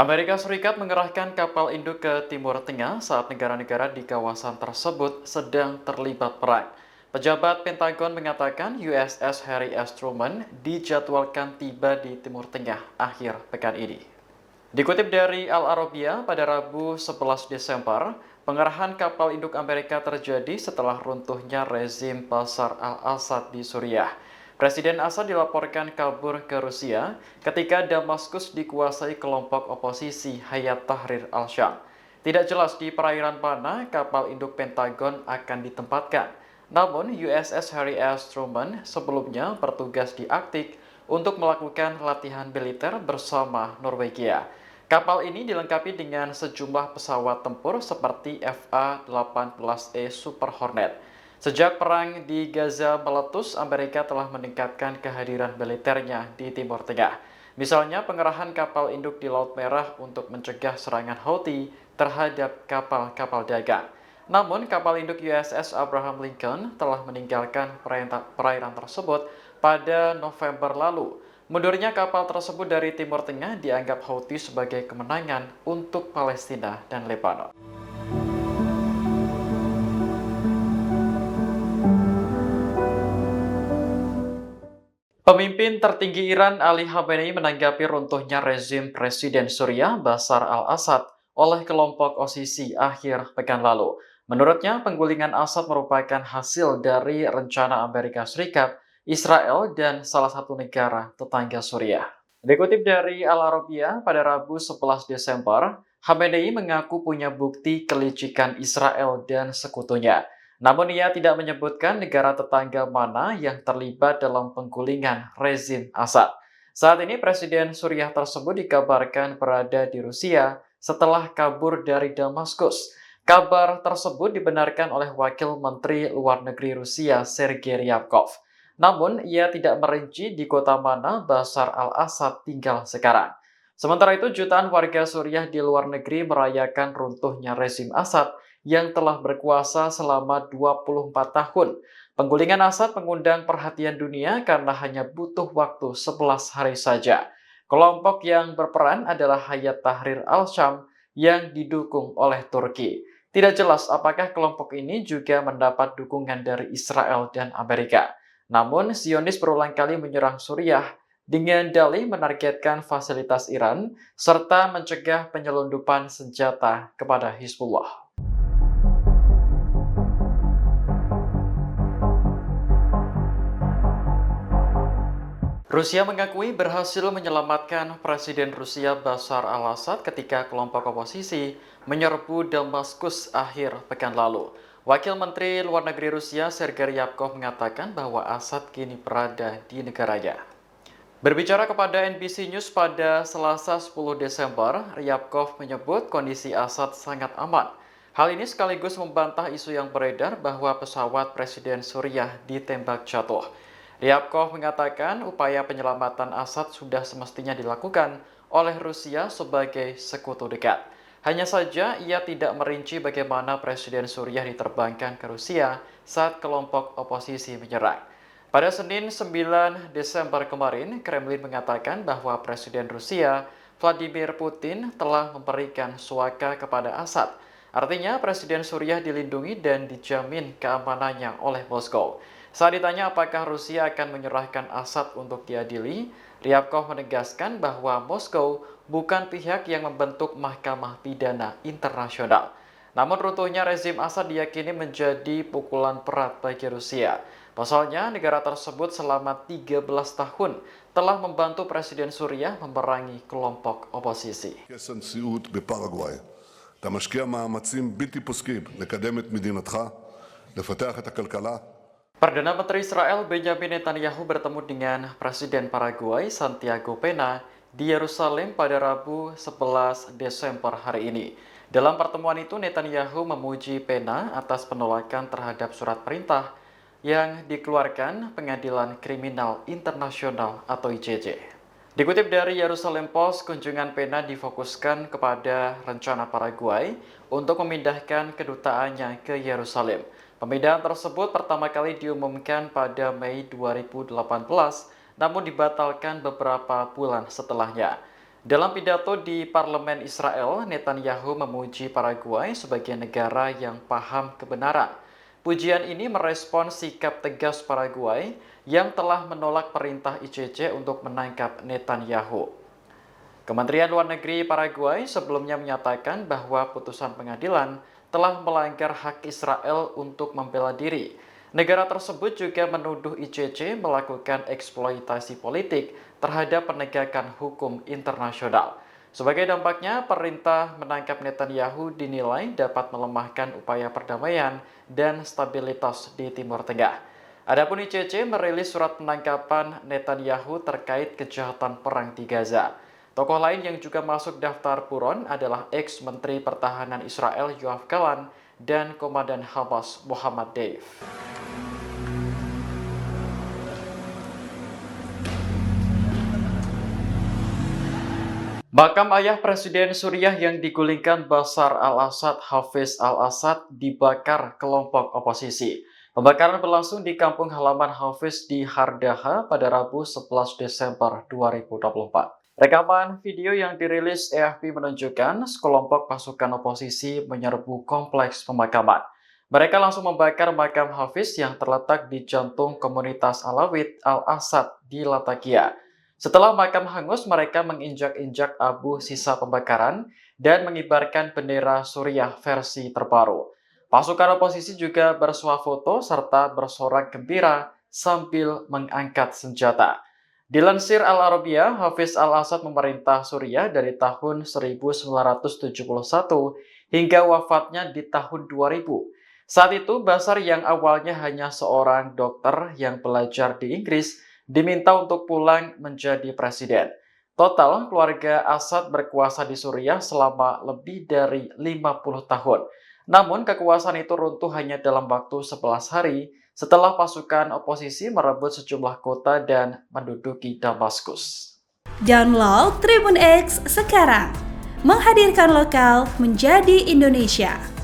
Amerika Serikat mengerahkan kapal induk ke Timur Tengah saat negara-negara di kawasan tersebut sedang terlibat perang. Pejabat Pentagon mengatakan USS Harry S. Truman dijadwalkan tiba di Timur Tengah akhir pekan ini. Dikutip dari Al Arabiya pada Rabu 11 Desember, pengerahan kapal induk Amerika terjadi setelah runtuhnya rezim Bashar al-Assad di Suriah. Presiden Assad dilaporkan kabur ke Rusia ketika Damaskus dikuasai kelompok oposisi Hayat Tahrir al-Syam. Tidak jelas di perairan mana kapal induk Pentagon akan ditempatkan. Namun, USS Harry S. Truman sebelumnya bertugas di Arktik untuk melakukan latihan militer bersama Norwegia. Kapal ini dilengkapi dengan sejumlah pesawat tempur seperti FA-18E Super Hornet. Sejak perang di Gaza meletus, Amerika telah meningkatkan kehadiran militernya di Timur Tengah. Misalnya pengerahan kapal induk di Laut Merah untuk mencegah serangan Houthi terhadap kapal-kapal dagang. Namun, kapal induk USS Abraham Lincoln telah meninggalkan perairan tersebut pada November lalu. Mundurnya kapal tersebut dari Timur Tengah dianggap Houthi sebagai kemenangan untuk Palestina dan Lebanon. Pemimpin tertinggi Iran Ali Khamenei menanggapi runtuhnya rezim Presiden Suriah Bashar al-Assad oleh kelompok osisi akhir pekan lalu. Menurutnya, penggulingan Assad merupakan hasil dari rencana Amerika Serikat, Israel, dan salah satu negara tetangga Suriah. Dikutip dari Al Arabiya pada Rabu 11 Desember, Khamenei mengaku punya bukti kelicikan Israel dan sekutunya. Namun ia tidak menyebutkan negara tetangga mana yang terlibat dalam penggulingan rezim Assad. Saat ini Presiden Suriah tersebut dikabarkan berada di Rusia setelah kabur dari Damaskus. Kabar tersebut dibenarkan oleh Wakil Menteri Luar Negeri Rusia Sergei Ryabkov. Namun ia tidak merinci di kota mana Bashar al-Assad tinggal sekarang. Sementara itu, jutaan warga Suriah di luar negeri merayakan runtuhnya rezim Assad yang telah berkuasa selama 24 tahun. Penggulingan Assad mengundang perhatian dunia karena hanya butuh waktu 11 hari saja. Kelompok yang berperan adalah Hayat Tahrir al-Syam yang didukung oleh Turki. Tidak jelas apakah kelompok ini juga mendapat dukungan dari Israel dan Amerika. Namun, Zionis berulang kali menyerang Suriah dengan dalih menargetkan fasilitas Iran serta mencegah penyelundupan senjata kepada Hizbullah. Rusia mengakui berhasil menyelamatkan Presiden Rusia Bashar al-Assad ketika kelompok oposisi menyerbu Damaskus akhir pekan lalu. Wakil Menteri Luar Negeri Rusia Sergei Ryabkov mengatakan bahwa Assad kini berada di negaranya. Berbicara kepada NBC News pada Selasa 10 Desember, Ryabkov menyebut kondisi Assad sangat aman. Hal ini sekaligus membantah isu yang beredar bahwa pesawat Presiden Suriah ditembak jatuh. Ryabkov mengatakan upaya penyelamatan Assad sudah semestinya dilakukan oleh Rusia sebagai sekutu dekat. Hanya saja ia tidak merinci bagaimana Presiden Suriah diterbangkan ke Rusia saat kelompok oposisi menyerang. Pada Senin 9 Desember kemarin, Kremlin mengatakan bahwa Presiden Rusia Vladimir Putin telah memberikan suaka kepada Assad. Artinya Presiden Suriah dilindungi dan dijamin keamanannya oleh Moskow. Saat ditanya apakah Rusia akan menyerahkan Assad untuk diadili, Ryabkov menegaskan bahwa Moskow bukan pihak yang membentuk Mahkamah Pidana Internasional. Namun runtuhnya rezim Assad diyakini menjadi pukulan berat bagi Rusia. Pasalnya, negara tersebut selama 13 tahun telah membantu Presiden Suriah memerangi kelompok oposisi. אתה משקיע מאמצים בלתי פוסקים לקדם את מדינתך, לפתח את הכלכלה. Perdana Menteri Israel Benjamin Netanyahu bertemu dengan Presiden Paraguay Santiago Pena di Yerusalem pada Rabu 11 Desember hari ini. Dalam pertemuan itu, Netanyahu memuji Pena atas penolakan terhadap surat perintah yang dikeluarkan Pengadilan Kriminal Internasional atau ICC. Dikutip dari Yerusalem Post, kunjungan Pena difokuskan kepada rencana Paraguay untuk memindahkan kedutaannya ke Yerusalem. Pemindahan tersebut pertama kali diumumkan pada Mei 2018, namun dibatalkan beberapa bulan setelahnya. Dalam pidato di parlemen Israel, Netanyahu memuji Paraguay sebagai negara yang paham kebenaran. Pujian ini merespons sikap tegas Paraguay yang telah menolak perintah ICC untuk menangkap Netanyahu. Kementerian Luar Negeri Paraguay sebelumnya menyatakan bahwa putusan pengadilan telah melanggar hak Israel untuk membela diri. Negara tersebut juga menuduh ICC melakukan eksploitasi politik terhadap penegakan hukum internasional. Sebagai dampaknya, perintah menangkap Netanyahu dinilai dapat melemahkan upaya perdamaian dan stabilitas di Timur Tengah. Adapun ICC merilis surat penangkapan Netanyahu terkait kejahatan perang di Gaza. Tokoh lain yang juga masuk daftar buron adalah ex-Menteri Pertahanan Israel Yoav Gallant dan Komandan Hamas Muhammad Deif. Makam ayah Presiden Suriah yang digulingkan Bashar al-Assad, Hafiz al-Assad, dibakar kelompok oposisi. Pembakaran berlangsung di kampung halaman Hafiz di Hardaha pada Rabu 11 Desember 2024. Rekaman video yang dirilis AFP menunjukkan sekelompok pasukan oposisi menyerbu kompleks pemakaman. Mereka langsung membakar makam Hafiz yang terletak di jantung komunitas Alawit Al-Assad di Latakia. Setelah makam hangus, mereka menginjak-injak abu sisa pembakaran dan mengibarkan bendera Suriah versi terbaru. Pasukan oposisi juga bersuah foto serta bersorak gembira sambil mengangkat senjata. Dilansir Al-Arabia, Hafiz al-Assad memerintah Suriah dari tahun 1971 hingga wafatnya di tahun 2000. Saat itu, Bashar yang awalnya hanya seorang dokter yang belajar di Inggris diminta untuk pulang menjadi presiden. Total, keluarga Assad berkuasa di Suriah selama lebih dari 50 tahun. Namun, kekuasaan itu runtuh hanya dalam waktu 11 hari setelah pasukan oposisi merebut sejumlah kota dan menduduki Damaskus. Download Tribun X sekarang, menghadirkan lokal menjadi Indonesia.